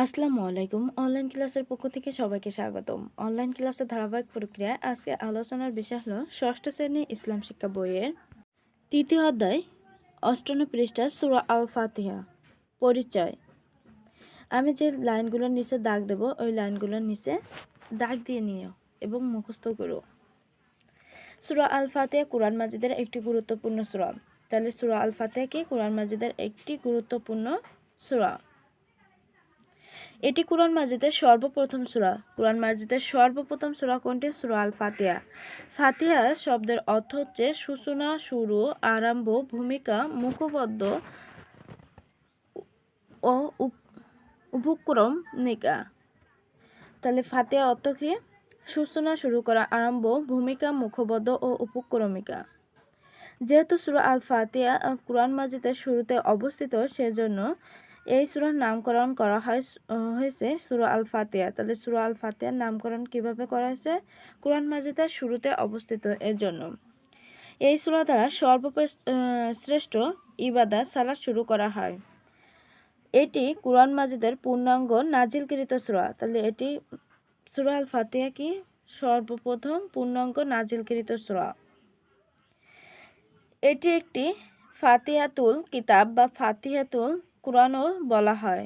আসসালামু আলাইকুম। অনলাইন ক্লাসের পক্ষ থেকে সবাইকে স্বাগতম। অনলাইন ক্লাসের ধারাবাহিক প্রক্রিয়ায় আজকে আলোচনার বিষয় হলো ষষ্ঠ শ্রেণীর ইসলাম শিক্ষা বইয়ের তৃতীয় অধ্যায় ৫৮ পৃষ্ঠা সূরা আল ফাতিহা। পরিচয়। আমি যে লাইনগুলোর নিচে দাগ দেব ওই লাইনগুলোর নিচে দাগ দিয়ে নিও এবং মুখস্থ করো। সূরা আল ফাতিহা কুরআন মাজিদের একটি গুরুত্বপূর্ণ সূরা। তাহলে সূরা আল ফাতিহা কি? কুরআন মাজিদের একটি গুরুত্বপূর্ণ সূরা। এটি কুরআন মাজিদের সর্বপ্রথম সূরা। কুরআন মাজিদের সর্বপ্রথম সূরা কোনটি? সূরা আল ফাতিহা। ফাতিহা শব্দের অর্থ হচ্ছে সূচনা, শুরু, আরম্ভ, ভূমিকা, মুখপদ্য ও উপক্রমণিকা। তাহলে ফাতিহা অর্থ কি? সূচনা, শুরু করা, আরম্ভ, ভূমিকা, মুখপদ্য ও উপক্রমিকা। যেহেতু সূরা আল ফাতিহা কুরআন মাজিদের শুরুতে অবস্থিত, সেজন্য এই সূরার নামকরণ করা হয়েছে সূরা আল ফাতিহা। তাহলে সূরা আল ফাতিহার নামকরণ কিভাবে করা হয়েছে? কুরআন মাজিদের শুরুতে অবস্থিত এর জন্য। এই সূরা দ্বারা শ্রেষ্ঠ ইবাদত সালাত শুরু করা হয়। এটি কুরআন মাজিদের পূর্ণাঙ্গ নাজিলকৃত সূরা। তাহলে এটি সূরা আল ফাতিহা কি? সর্বপ্রথম পূর্ণাঙ্গ নাজিলকৃত সূরা। এটি একটি ফাতিহাতুল কিতাব বা ফাতিহাতুল কুরআনও বলা হয়।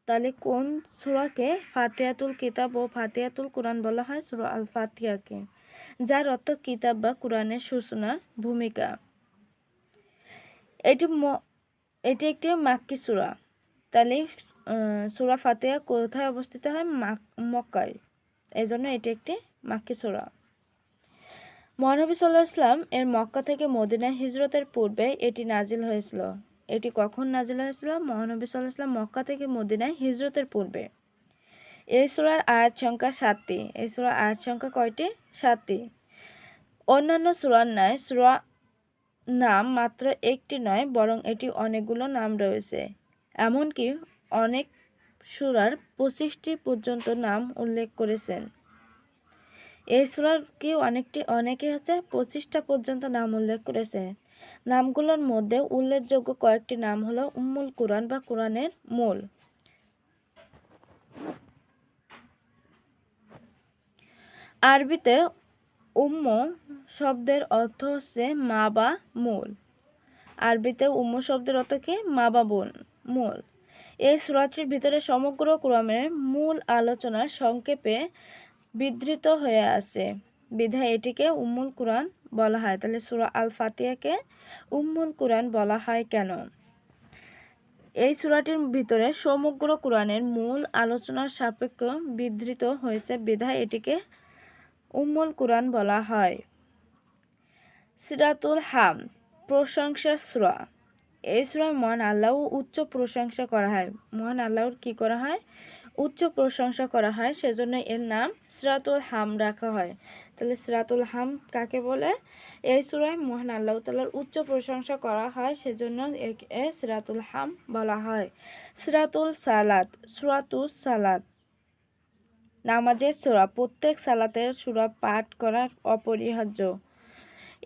তাহলে কোন সূরাকে ফাতিহাতুল কিতাব ও ফাতিহাতুল কুরআন বলা হয়? সূরা আল ফাতিহাকে, যার অর্থ কিতাব বা কুরআনের সূচনার ভূমিকা। এটি একটি মাক্কি সূরা। তাহলে সূরা ফাতিহা কোথায় অবস্থিত হয়? মক্কায়। এই জন্য এটি একটি মাক্কি সূরা। মহানবী সাল্লাল্লাহু আলাইহি ওয়াসাল্লাম এর মক্কা থেকে মদিনায় হিজরতের পূর্বে এটি নাজিল হয়েছিল। এটি কখন নাজিল হয়েছিল? মহানবী সাল্লাল্লাহু আলাইহি ওয়াসাল্লাম মক্কা থেকে মদিনায় হিজরতের পূর্বে। এই সূরার আয়াত সংখ্যা ৭টি। এই সূরার আয়াত সংখ্যা কয়টি? ৭টি। অন্যান্য সূরার ন্যায় সূরা নাম মাত্র একটি নয়, বরং এটি অনেকগুলো নাম রয়েছে। এমনকি অনেক সূরার ২৫টি পর্যন্ত নাম উল্লেখ করেছেন। এই সূরার কি অনেকে ২৫টা পর্যন্ত নাম উল্লেখ করেছে। নামগুলোর মধ্যে উল্লেখযোগ্য কয়েকটি নাম হলো উম্মুল কুরআন বা কুরআনের মূল। আরবিতে উম্ম শব্দের অর্থ হচ্ছে মা বা মূল। আরবিতে উম্ম শব্দের অর্থ কি? মা বা মূল। এই সূরাটির ভিতরে সমগ্র কুরআনের মূল আলোচনা সংক্ষেপে বিধৃত হয়ে আছে, বিধায় এটিকে উম্মুল কুরআন বলা হয়। তাহলে সূরা আল ফাতিহাকে উম্মুল কুরআন বলা হয় কেন? এই সূরাটির ভিতরে সমগ্র কুরআনের মূল আলোচনার সাপেক্ষে বিধৃত হয়েছে, বিধায় এটিকে উম্মুল কুরআন বলা হয়। সূরাতুল হাম, প্রশংসার সূরা। এই সূরায় মহান আল্লাহর উচ্চ প্রশংসা করা হয়। মহান আল্লাহর কি করা হয়? উচ্চ প্রশংসা করা হয়, সেজন্য এর নাম সূরাতুল হাম রাখা হয়। তাহলে সূরাতুল হাম কাকে বলে? এই সূরায় মহান আল্লাহ তাআলার উচ্চ প্রশংসা করা হয়, সেজন্য একে সূরাতুল হাম বলা হয়। সূরাতুস সালাত, নামাজের সূরা। প্রত্যেক সালাতের সূরা পাঠ করা অপরিহার্য।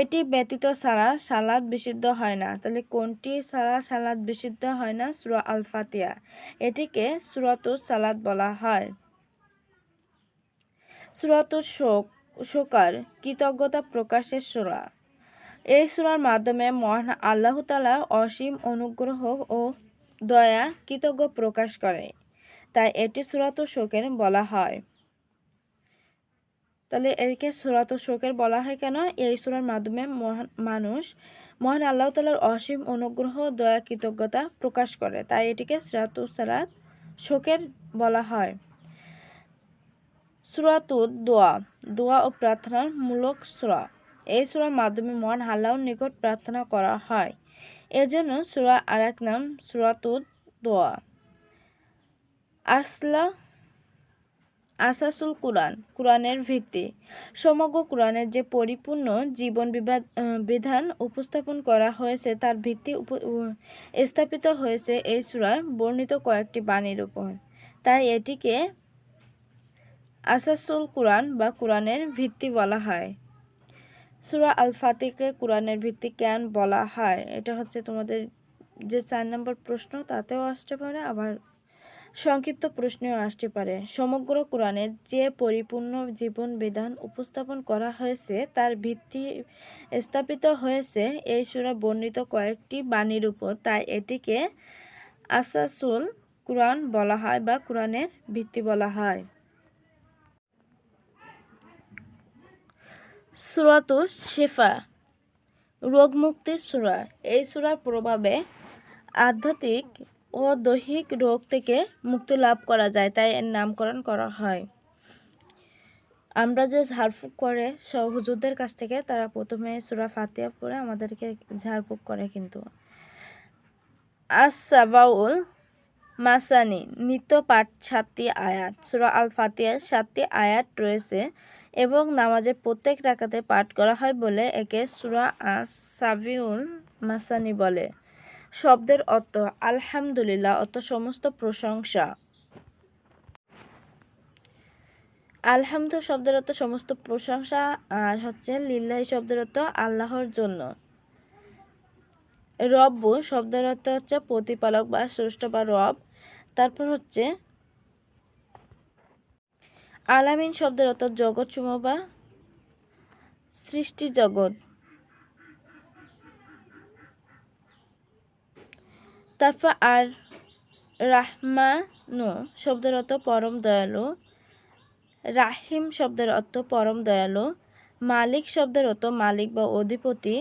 এটি ব্যতীত ছাড়া সালাত বিশুদ্ধ হয় না। তাহলে কোনটি ছাড়া সালাত বিশুদ্ধ হয় না? সূরা আল ফাতিহা। এটিকে সূরাতুস সালাত বলা হয়। সূরাতুশ শুকর, কৃতজ্ঞতা প্রকাশের সূরা। এই সূরার মাধ্যমে মহান আল্লাহ তাআলা অসীম অনুগ্রহ ও দয়া কৃতজ্ঞ প্রকাশ করে, তাই এটি সূরাতুশ শুকর বলা হয়। তাহলে একে সূরাতুশ শুকর বলা হয় কেন? এই সূরার মাধ্যমে মহান আল্লাহ তাআলার অসীম অনুগ্রহ, দয়া, কৃতজ্ঞতা প্রকাশ করে, তাই এটিকে সূরাতুস শুকর বলা হয়। সূরাতুদ দোয়া, দোয়া ও প্রার্থনার মূলক সূরা। এই সূরার মাধ্যমে মহান আল্লাহর নিকট প্রার্থনা করা হয়, এজন্য সূরার আরেক নাম সূরাতুদ দোয়া। আসাসুল কুরআন, কুরআনের ভিত্তি। সমগ্র কুরআনের যে পরিপূর্ণ জীবন বিধান উপস্থাপন করা হয়েছে, তার ভিত্তি স্থাপিত হয়েছে এই সূরার বর্ণিত কয়েকটি বাণীর উপর। তাই এটিকে আসাসুল কুরআন বা কুরআনের ভিত্তি বলা হয়। সূরা আল ফাতিহাকে কুরআনের ভিত্তি কেন বলা হয়? এটা হচ্ছে তোমাদের যে ৪ নম্বর প্রশ্ন, তাতেও আসতে পারে, আবার সংক্ষিপ্ত প্রশ্নও আসতে পারে। সমগ্র কোরআনে যে পরিপূর্ণ জীবন বিধান উপস্থাপন করা হয়েছে তার ভিত্তি স্থাপিত হয়েছে এই সূরা বর্ণিত কয়েকটি বাণীর উপর, তাই এটিকে আসাসুল কুরআন বলা হয় বা কোরআনের ভিত্তি বলা হয়। সূরাতুশ শিফা, রোগ মুক্তির সূরা। এই সূরার প্রভাবে আধ্যাত্মিক ও দৈহিক রোগ থেকে মুক্তি লাভ করা যায়, তাই এর নামকরণ করা হয়। আমরা যে ঝাড়ফুঁক করে সব হুজুরদের কাছ থেকে তারা প্রথমে সূরা ফাতিহা পড়ে আমাদেরকে ঝাড়ফুঁক করে। কিন্তু আস-সাবাউল মাসানি, নিত্য পাঠ 7টি আয়াত। সূরা আল ফাতিহায় 7টি আয়াত রয়েছে এবং নামাজে প্রত্যেক রাকাতে পাঠ করা হয় বলে একে সূরা আস-সাবিউল মাসানি বলে। শব্দের অর্থ আলহামদুলিল্লাহ, অর্থ সমস্ত প্রশংসা। আলহামদু শব্দের অর্থ সমস্ত প্রশংসা, আর হচ্ছে লিল্লাহি শব্দের অর্থ আল্লাহর জন্য। রব্বু শব্দের অর্থ হচ্ছে প্রতিপালক বা স্রষ্টা বা রব। তারপর হচ্ছে আলামিন শব্দের অর্থ জগৎসমূহ বা সৃষ্টি জগৎ। তারপর আর রাহমানু শব্দের অর্থ পরম দয়ালু। রাহিম শব্দের অর্থ পরম দয়ালু। মালিক শব্দের অর্থ মালিক বা অধিপতি।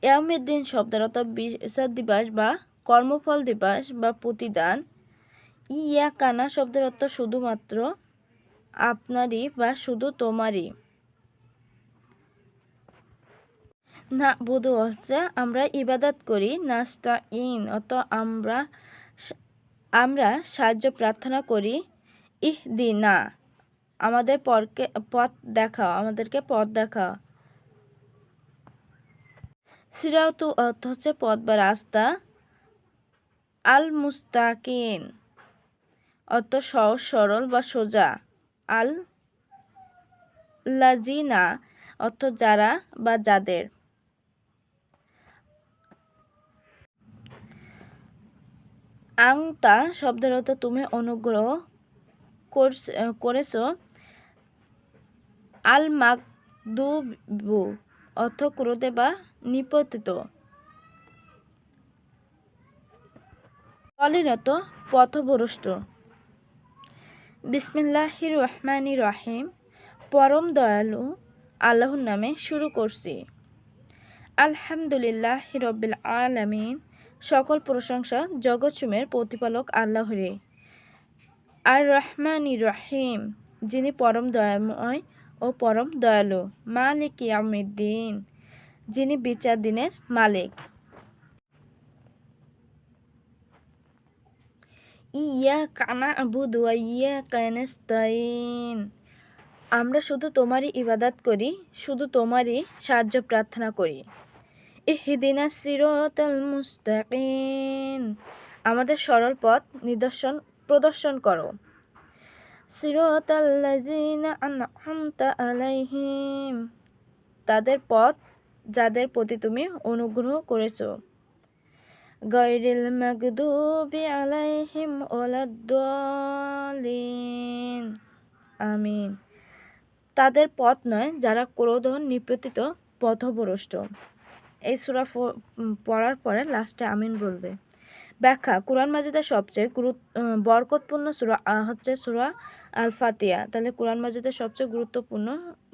ইয়াউমিদ্দিন শব্দের অর্থ বিচার দিবস বা কর্মফল দিবস বা প্রতিদান। ইয়াকানা শব্দের অর্থ শুধুমাত্র, আপনারই বা শুধু তোমারই। না বুধু হচ্ছে আমরা ইবাদত করি। নাস্তাইন অর্থ আমরা সাহায্য প্রার্থনা করি। ইহদিনা আমাদের পথ দেখাও, আমাদেরকে পথ দেখাও। সিরাতু অর্থ হচ্ছে পথ বা রাস্তা। আল মুস্তাকিন অর্থ সহজ সরল বা সোজা। আল লাজিনা অর্থ যারা বা যাদের। আংতা শব্দের অর্থ তুমি অনুগ্রহ করেছো। আল মাগদুবু অর্থ ক্রোধে বা নিপতিত। অলিনত পথভ্রষ্ট। বিসমিল্লাহির রহমানির রহিম, পরম দয়ালু আল্লাহর নামে শুরু করছি। আলহামদুলিল্লাহি রাব্বিল আলামিন, সকল প্রশংসা জগৎসমূহের প্রতিপালক আল্লাহরই। আর রহমানির রহিম, যিনি পরম দয়াময় ও পরম দয়ালু। মালিক ইয়াউমিদ্দিন, যিনি বিচার দিনের মালিক। ইয়াকা না'বুদু ওয়া ইয়াকা নাস্তাইন, আমরা শুধু তোমারই ইবাদত করি, শুধু তোমারই সাহায্য প্রার্থনা করি। ইহদিনাস সিরাতাল মুস্তাকিম, আমাদের সরল পথ প্রদর্শন করো। সিরাতাল লাযিনা আন'আমতা আলাইহিম, তাদের পথ যাদের প্রতি তুমি অনুগ্রহ করেছো। গায়রিল মাগদুবি আলাইহিম ওয়ালাদ-দাল্লিন, আমিন, তাদের পথ নয় যারা ক্রোধ ও নিপতিত পথভ্রষ্ট। এই সূরা পড়ার পরে লাস্টে আমিন বলবে। ব্যাখ্যা, কুরআন মাজিদের সবচেয়ে বরকতপূর্ণ সূরা হচ্ছে সূরা আল ফাতিহা। তাহলে কুরআন মাজিদের সবচেয়ে গুরুত্বপূর্ণ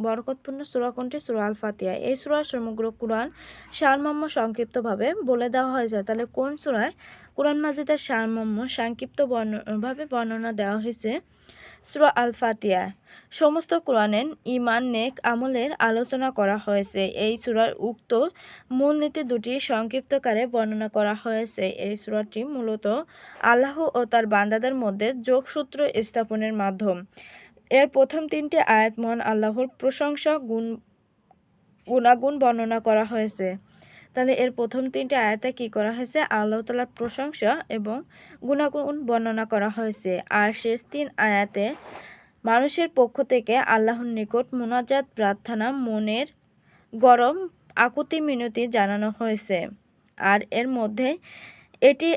বরকতপূর্ণ সূরা কোনটি? সূরা আল ফাতিহা। এই সূরার সমগ্র কুরআন সারমর্ম সংক্ষিপ্তভাবে বলে দেওয়া হয়েছে। তাহলে কোন সূরায় কুরআন মাজিদের সারমর্ম সংক্ষিপ্ত ভাবে বর্ণনা দেওয়া হয়েছে? সূরা আল ফাতিহা। সমস্ত কোরআনের ঈমান নেক আমলের আলোচনা করা হয়েছে। এই সূরার উক্ত মূলনীতি দুটি সংক্ষিপ্তকারে বর্ণনা করা হয়েছে। এই সূরাটি মূলত আল্লাহ ও তার বান্দাদের মধ্যে যোগসূত্র স্থাপনের মাধ্যম। এর প্রথম 3টি আয়াত মহান আল্লাহর প্রশংসা গুণাগুণ বর্ণনা করা হয়েছে। তাহলে এর প্রথম 3টি আয়াতে কি করা হয়েছে? আল্লাহ তাআলার প্রশংসা এবং গুণাগুণ বর্ণনা করা হয়েছে। আর শেষ 3 আয়াতে মানুষের পক্ষ থেকে আল্লাহর নিকট মুনাজাত প্রার্থনা, মনের গরম আকুতি মিনতি জানানো হয়েছে। আর এর মধ্যে এটি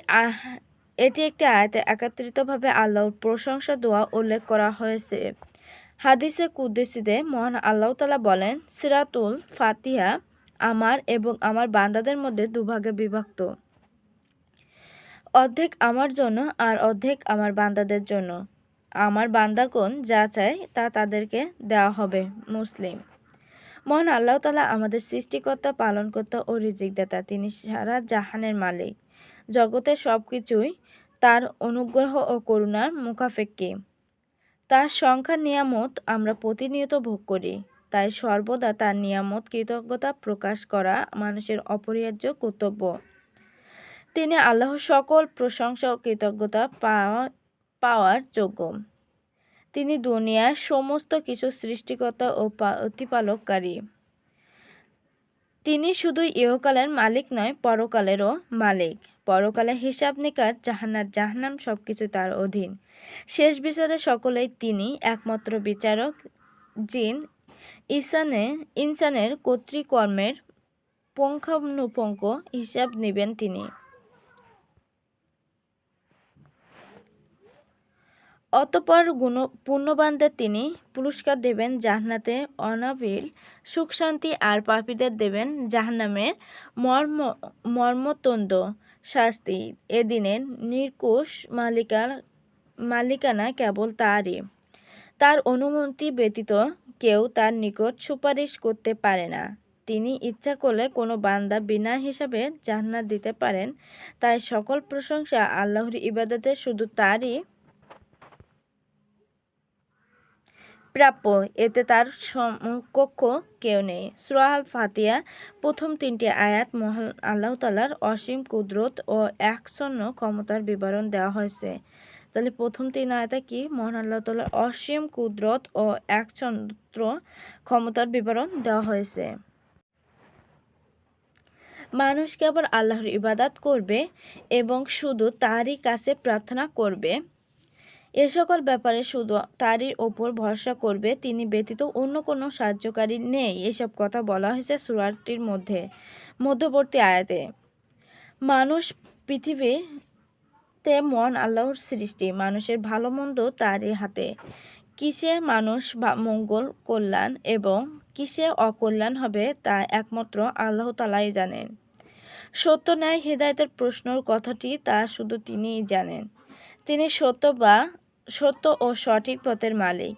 এটি একটি আয়াতে একত্রিতভাবে আল্লাহর প্রশংসা দোয়া উল্লেখ করা হয়েছে। হাদিসে কুদসিতে মহান আল্লাহ তাআলা বলেন, সিরাতুল ফাতিহা আমার এবং আমার বান্দাদের মধ্যে দুভাগে বিভক্ত, অর্ধেক আমার জন্য আর অর্ধেক আমার বান্দাদের জন্য। আমার বান্দাগণ যা চায় তা তাদেরকে দেওয়া হবে। মুসলিম। মহান আল্লাহ তাআলা আমাদের সৃষ্টিকর্তা, পালনকর্তা ও রিজিকদাতা। তিনি সারা জাহানের মালিক। জগতের সব কিছুই তার অনুগ্রহ ও করুণার মুখাপেক্ষী। তার সংখ্যা নিয়ামত আমরা প্রতিনিয়ত ভোগ করি। তাই সর্বদা তার নিয়ামত কৃতজ্ঞতা প্রকাশ করা মানুষের অপরিহার্য কর্তব্য। তিনি আল্লাহর সকল প্রশংসা ও কৃতজ্ঞতা পাওয়ার যোগ্য। তিনি দুনিয়ার সমস্ত কিছু সৃষ্টিকর্তা ও প্রতিপালককারী। তিনি শুধু ইহকালের মালিক নয়, পরকালেরও মালিক। পরকালে হিসাব নিকাশ, জান্নাত জাহান্নাম সবকিছু তার অধীন। শেষ বিচারে সকলেই তিনি একমাত্র বিচারক। জিন ইনসানের কর্তৃকর্মের পুঙ্খানুপুঙ্খ হিসাব নেবেন তিনি। অতঃপর পুণ্যবানদের তিনি পুরস্কার দেবেন জান্নাতে অনাবিল সুখ শান্তি, আর পাপীদের দেবেন জাহান্নামের মর্মন্তুদ শাস্তি। এদিনের নির্কুশ মালিকানা কেবল তারই। তার অনুমতি ব্যতীত কেউ তার নিকট সুপারিশ করতে পারে না। তিনি ইচ্ছা করলে কোনো বান্দা বিনা হিসাবে জান্নাত দিতে পারেন। তাই সকল প্রশংসা আল্লাহর ইবাদতে শুধু তারই প্রাপ্য, এতে তার সমকক্ষ কেউ নেই। সূরা আল ফাতিহা প্রথম 3টি আয়াত মহান আল্লাহ তাআলার অসীম কুদরত ও একচ্ছন্ন ক্ষমতার বিবরণ দেওয়া হয়েছে। তাহলে প্রথম 3 আয়াতে কি? মহান আল্লাহ তাআলার অসীম কুদরত ও একচ্ছত্র ক্ষমতার বিবরণ দেওয়া হয়েছে। মানুষ কেবল আল্লাহর ইবাদত করবে এবং শুধু তারই কাছে প্রার্থনা করবে। এ সকল ব্যাপারে শুধু তারই ওপর ভরসা করবে, তিনি ব্যতীত অন্য কোনো সাহায্যকারী নেই। এসব কথা বলা হয়েছে সূরাটির মধ্যবর্তী আয়াতে। মানুষ পৃথিবীতে মহান আল্লাহর সৃষ্টি। মানুষের ভালো মন্দ তারই হাতে। কিসে মানুষ মঙ্গল, কল্যাণ এবং কিসে অকল্যাণ হবে তা একমাত্র আল্লাহ তাআলাই জানেন। সত্য, ন্যায়, হিদায়াতের প্রশ্নর কথাটি তা শুধু তিনিই জানেন। তিনি সত্য ও সঠিক পথের মালিক।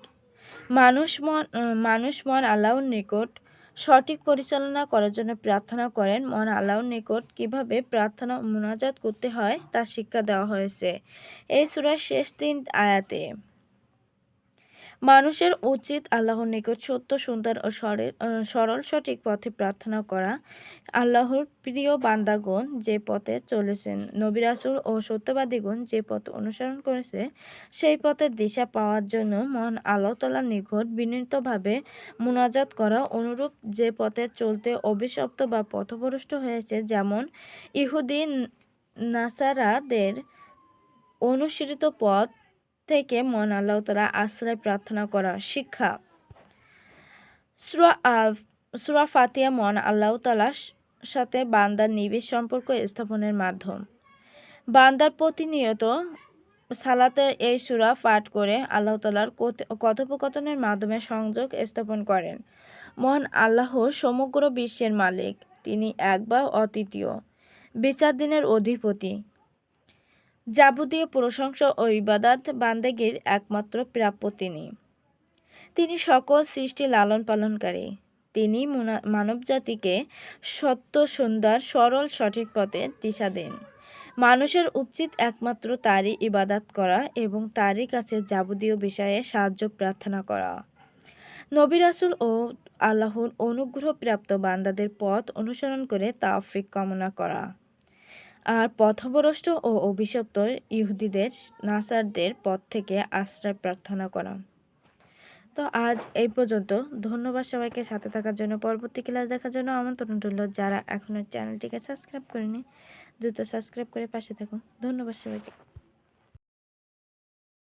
মানুষ মহান আল্লাহর নিকট সঠিক পরিচালনা করার জন্য প্রার্থনা করেন। মহান আল্লাহর নিকট কিভাবে প্রার্থনা ও মুনাজাত করতে হয় তা শিক্ষা দেওয়া হয়েছে এই সূরার শেষ 3 আয়াতে। মানুষের উচিত আল্লাহর নিকট সত্য, সুন্দর ও সরল সঠিক পথে প্রার্থনা করা। আল্লাহর প্রিয় বান্দাগণ যে পথে চলেছেন, নবী রাসূল ও সত্যবাদীগণ যে পথ অনুসরণ করেছে, সেই পথের দিশা পাওয়ার জন্য মহান আল্লাহ তাআলার নিকট বিনীতভাবে মুনাজাত করা। অনুরূপ যে পথে চলতে অভিশপ্ত বা পথভ্রষ্ট হয়েছে, যেমন ইহুদি নাসারাদের অনুসৃত পথ থেকে মহান আল্লাহ তাআলা আশ্রয় প্রার্থনা করা। শিক্ষা। সূরা ফাতিহা মহান আল্লাহ তাআলার সাথে বান্দার নিবিড় সম্পর্ক স্থাপনের মাধ্যম। বান্দার প্রতিনিয়ত সালাতে এই সূরা পাঠ করে আল্লাহ তাআলার কথোপকথনের মাধ্যমে সংযোগ স্থাপন করেন। মহান আল্লাহ সমগ্র বিশ্বের মালিক। তিনি এক বা অদ্বিতীয়, বিচার দিনের অধিপতি। যাবতীয় প্রশংসা ও ইবাদত বান্দেগীর একমাত্র প্রাপ্য তিনি সকল সৃষ্টি লালন পালনকারী। তিনি মানবজাতিকে সত্য, সুন্দর, সরল সঠিক পথে দিশা দেন। মানুষের উচিত একমাত্র তারই ইবাদত করা এবং তারই কাছে যাবতীয় বিষয়ে সাহায্য প্রার্থনা করা। নবী রাসূল ও আল্লাহর অনুগ্রহপ্রাপ্ত বান্দাদের পথ অনুসরণ করে তাওফিক কামনা করা। আর পথভ্রষ্ট ও অভিশপ্ত ইহুদিদের, নাসারদের পথ থেকে আশ্রয় প্রার্থনা করা। তো আজ এই পর্যন্ত। ধন্যবাদ সবাইকে সাথে থাকার জন্য। পরবর্তী ক্লাস দেখার জন্য আমন্ত্রণ রইল। যারা এখনো চ্যানেলটিকে সাবস্ক্রাইব করেনি, দ্রুত সাবস্ক্রাইব করে পাশে থাকুন। ধন্যবাদ সবাইকে।